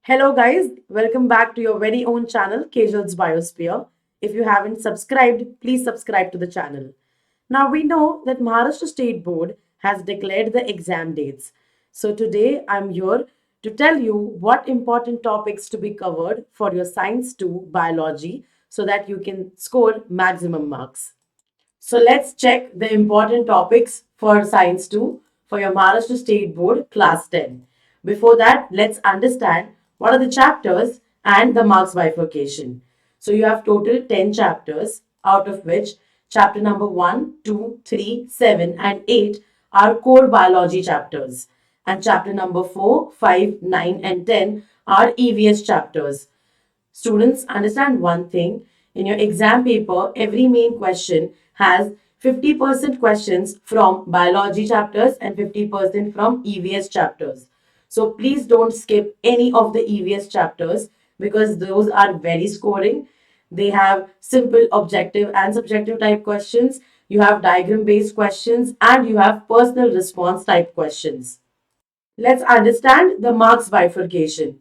Hello, guys. Welcome back to your very own channel, Kejal's Biosphere. If you haven't subscribed, please subscribe to the channel. Now, we know that Maharashtra State Board has declared the exam dates. So, today I'm here to tell you what important topics to be covered for your Science 2 biology so that you can score maximum marks. So let's check the important topics for Science 2 for your Maharashtra State Board Class 10. Before that, let's understand what are the chapters and the marks bifurcation. So you have total 10 chapters, out of which chapter number 1, 2, 3, 7, and 8 are core biology chapters. And chapter number 4, 5, 9, and 10 are EVS chapters. Students, understand one thing. In your exam paper, every main question has 50% questions from biology chapters and 50% from EVS chapters. So please don't skip any of the EVS chapters because those are very scoring. They have simple objective and subjective type questions. You have diagram based questions and you have personal response type questions. Let's understand the marks bifurcation.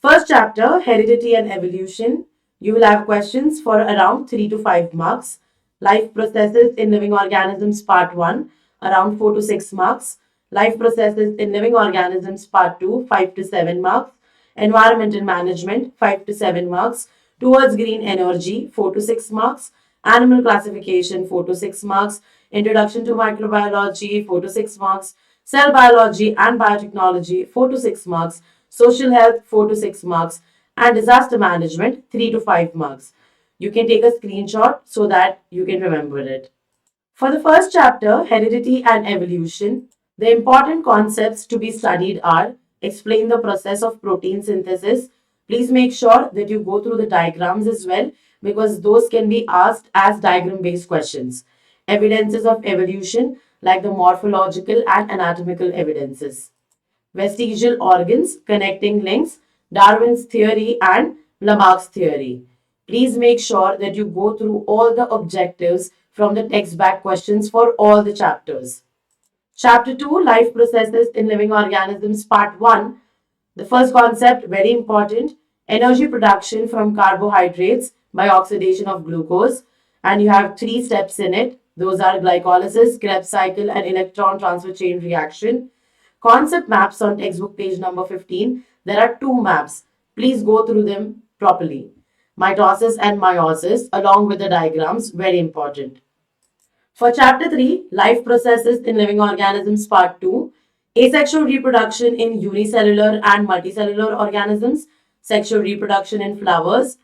First chapter, Heredity and Evolution. You will have questions for around 3 to 5 marks. Life Processes in Living Organisms Part 1, around 4 to 6 marks. Life Processes in Living Organisms Part 2, 5 to 7 marks. Environmental Management, 5 to 7 marks. Towards Green Energy, 4 to 6 marks. Animal Classification, 4 to 6 marks. Introduction to Microbiology, 4 to 6 marks. Cell Biology and Biotechnology, 4 to 6 marks. Social Health, 4 to 6 marks. And Disaster Management, 3 to 5 marks. You can take a screenshot so that you can remember it. For the first chapter, Heredity and Evolution, the important concepts to be studied are explain the process of protein synthesis. Please make sure that you go through the diagrams as well because those can be asked as diagram based questions. Evidences of evolution, like the morphological and anatomical evidences. Vestigial organs, connecting links, Darwin's theory, and Lamarck's theory. Please make sure that you go through all the objectives from the text back questions for all the chapters. Chapter 2, Life Processes in Living Organisms, Part 1. The first concept, very important, energy production from carbohydrates by oxidation of glucose. And you have 3 steps in it. Those are glycolysis, Krebs cycle, and electron transfer chain reaction. Concept maps on textbook page number 15. There are 2 maps. Please go through them properly. Mitosis and meiosis, along with the diagrams, very important. For chapter 3, Life Processes in Living Organisms, part 2, asexual reproduction in unicellular and multicellular organisms, sexual reproduction in flowers,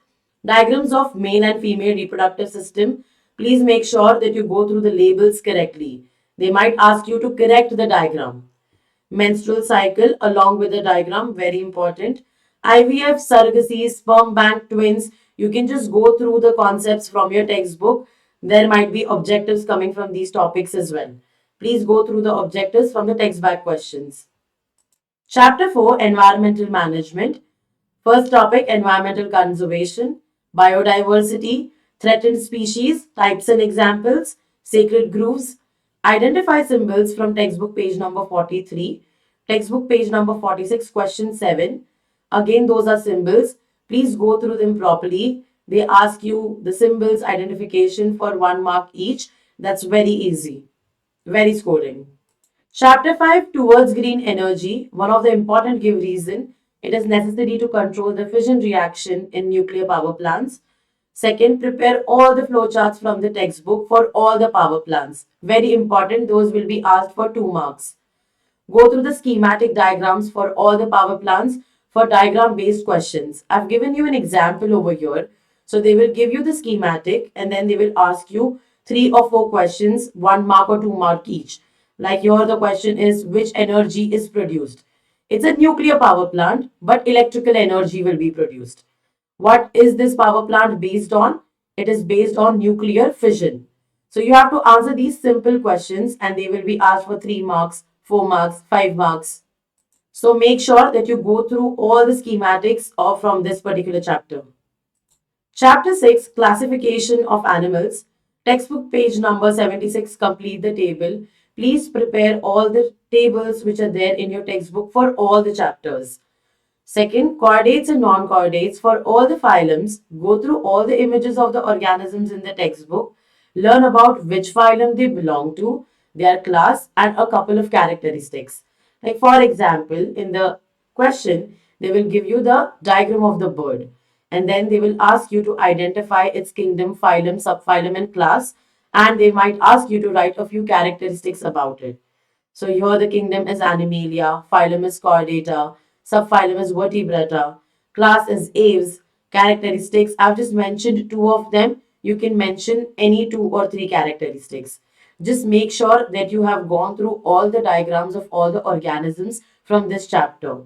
diagrams of male and female reproductive system. Please make sure that you go through the labels correctly. They might ask you to correct the diagram. Menstrual cycle along with the diagram, very important. IVF, surrogacy, sperm bank, twins. You can just go through the concepts from your textbook. There might be objectives coming from these topics as well. Please go through the objectives from the text back questions. Chapter 4, Environmental Management. First topic, environmental conservation, biodiversity, threatened species, types and examples, sacred groves. Identify symbols from textbook page number 43, textbook page number 46, question 7. Again, those are symbols. Please go through them properly. They ask you the symbols identification for 1 mark each. That's very easy, very scoring. Chapter 5, Towards Green Energy. One of the important give reason, it is necessary to control the fission reaction in nuclear power plants. Second, prepare all the flowcharts from the textbook for all the power plants. Very important, those will be asked for 2 marks. Go through the schematic diagrams for all the power plants for diagram based questions. I've given you an example over here. So they will give you the schematic and then they will ask you 3 or 4 questions, 1 mark or 2 mark each. Like here, the question is which energy is produced? It's a nuclear power plant, but electrical energy will be produced. What is this power plant based on? It is based on nuclear fission. So you have to answer these simple questions and they will be asked for 3 marks, 4 marks, 5 marks. So make sure that you go through all the schematics of from this particular chapter. Chapter 6, Classification of Animals. Textbook page number 76, complete the table. Please prepare all the tables which are there in your textbook for all the chapters. Second, chordates and non-chordates for all the phylums. Go through all the images of the organisms in the textbook. Learn about which phylum they belong to, their class, and a couple of characteristics. Like for example, in the question, they will give you the diagram of the bird. And then they will ask you to identify its kingdom, phylum, subphylum, and class. And they might ask you to write a few characteristics about it. So here the kingdom is Animalia, phylum is Chordata, subphylum is Vertebrata, class is Aves, characteristics. I've just mentioned two of them. You can mention any two or three characteristics. Just make sure that you have gone through all the diagrams of all the organisms from this chapter.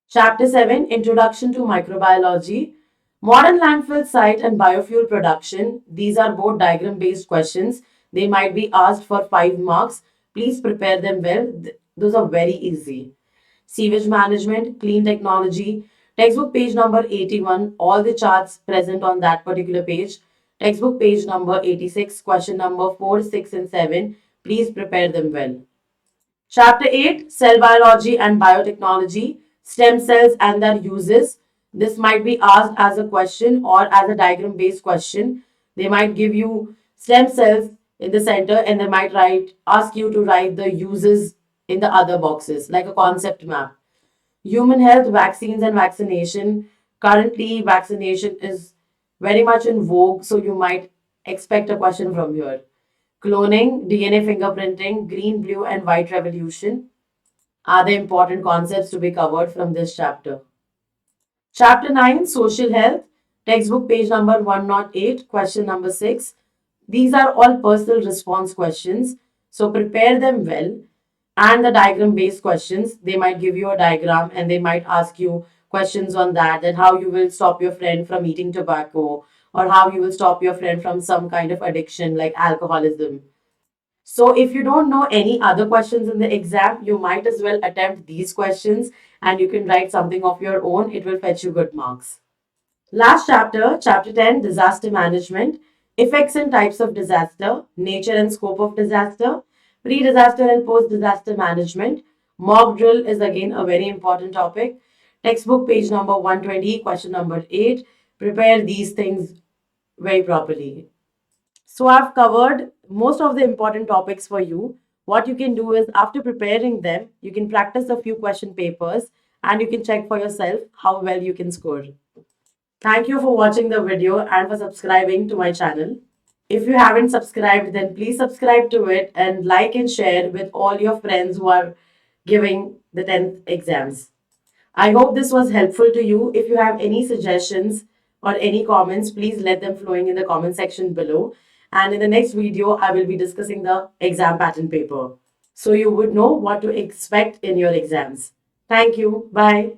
Chapter 7, Introduction to Microbiology. Modern landfill site and biofuel production. These are both diagram based questions. They might be asked for 5 marks. Please prepare them well. Those are very easy. Sewage management, clean technology. Textbook page number 81. All the charts present on that particular page. Textbook page number 86. Question number 4, 6, and 7. Please prepare them well. Chapter 8, Cell Biology and Biotechnology, Stem Cells and Their Uses. This might be asked as a question or as a diagram based question. They might give you stem cells in the center and they might ask you to write the uses in the other boxes, like a concept map. Human health, vaccines and vaccination. Currently, vaccination is very much in vogue, so you might expect a question from here. Cloning, DNA fingerprinting, green, blue, and white revolution are the important concepts to be covered from this chapter. Chapter 9, Social Health, textbook page number 108, question number 6. These are all personal response questions, so prepare them well. And the diagram based questions, they might give you a diagram and they might ask you questions on that how you will stop your friend from eating tobacco or how you will stop your friend from some kind of addiction like alcoholism. So if you don't know any other questions in the exam, you might as well attempt these questions and you can write something of your own. It will fetch you good marks. Last chapter, chapter 10, disaster management, effects and types of disaster, nature and scope of disaster, pre-disaster and post-disaster management. Mock drill is again a very important topic. Textbook page number 120, question number 8. Prepare these things very properly. So I've covered most of the important topics for you. What you can do is after preparing them, you can practice a few question papers and you can check for yourself how well you can score. Thank you for watching the video and for subscribing to my channel. If you haven't subscribed, then please subscribe to it and like and share with all your friends who are giving the 10th exams. I hope this was helpful to you. If you have any suggestions or any comments, please let them flowing in the comment section below. And in the next video, I will be discussing the exam pattern paper. So you would know what to expect in your exams. Thank you. Bye.